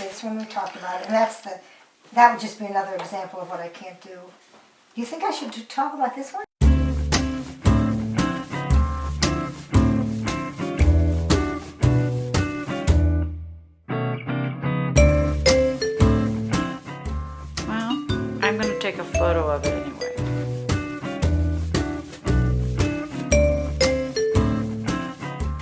this one we talked about, and that would just be another example of what I can't do. Do you think I should talk about this one? Well, I'm going to take a photo of it anyway.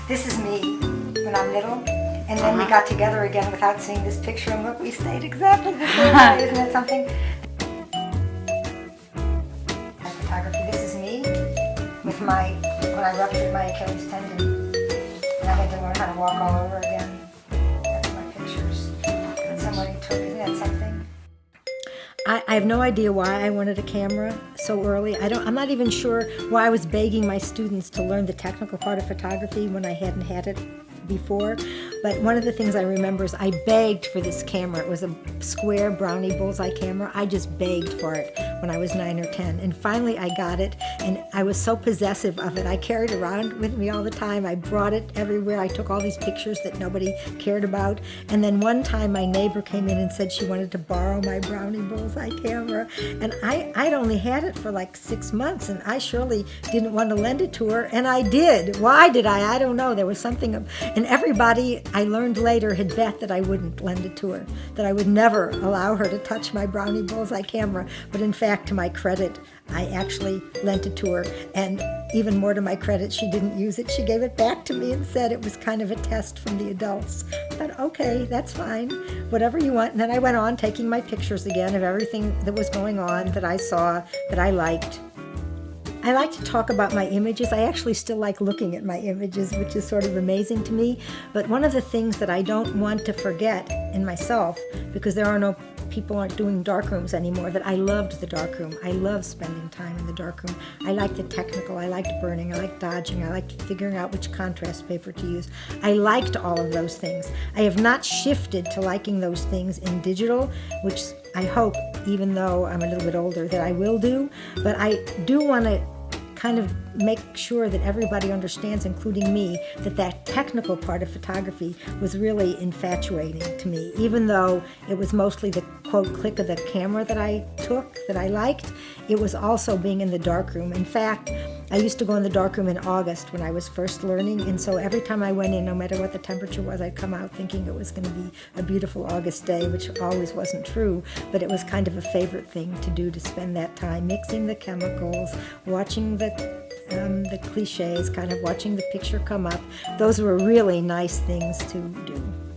This is me when I'm little, and then we got together again without seeing this picture, and look, we stayed exactly the same way. Isn't that something? Photography. This is me with when I ruptured my Achilles tendon, and I had to learn how to walk all over again. That's my pictures that somebody took. Isn't that something? I have no idea why I wanted a camera so early. I'm not even sure why I was begging my students to learn the technical part of photography when I hadn't had it before. But one of the things I remember is I begged for this camera. It was a square brownie bullseye camera. I just begged for it when I was 9 or 10. And finally I got it, and I was so possessive of it. I carried it around with me all the time. I brought it everywhere. I took all these pictures that nobody cared about. And then one time my neighbor came in and said she wanted to borrow my brownie bullseye camera. And I'd only had it for like 6 months, and I surely didn't want to lend it to her, and I did. Why did I? I don't know. There was something and everybody, I learned later, had bet that I wouldn't lend it to her, that I would never allow her to touch my brownie bullseye camera. But in fact, to my credit, I actually lent it to her, and even more to my credit, she didn't use it. She gave it back to me and said it was kind of a test from the adults. But okay, that's fine, whatever you want. And then I went on taking my pictures again of everything that was going on that I saw, that I liked. I like to talk about my images. I actually still like looking at my images, which is sort of amazing to me. But one of the things that I don't want to forget in myself, because people aren't doing darkrooms anymore, that I loved the darkroom. I love spending time in the darkroom. I liked the technical. I liked burning. I liked dodging. I liked figuring out which contrast paper to use. I liked all of those things. I have not shifted to liking those things in digital, which I hope, even though I'm a little bit older, that I will do. But I do want to kind of make sure that everybody understands, including me, that technical part of photography was really infatuating to me. Even though it was mostly the quote click of the camera that I took, that I liked, it was also being in the darkroom. In fact, I used to go in the darkroom in August when I was first learning, and so every time I went in, no matter what the temperature was, I'd come out thinking it was going to be a beautiful August day, which always wasn't true, but it was kind of a favorite thing to do, to spend that time mixing the chemicals, watching the cliches, kind of watching the picture come up. Those were really nice things to do.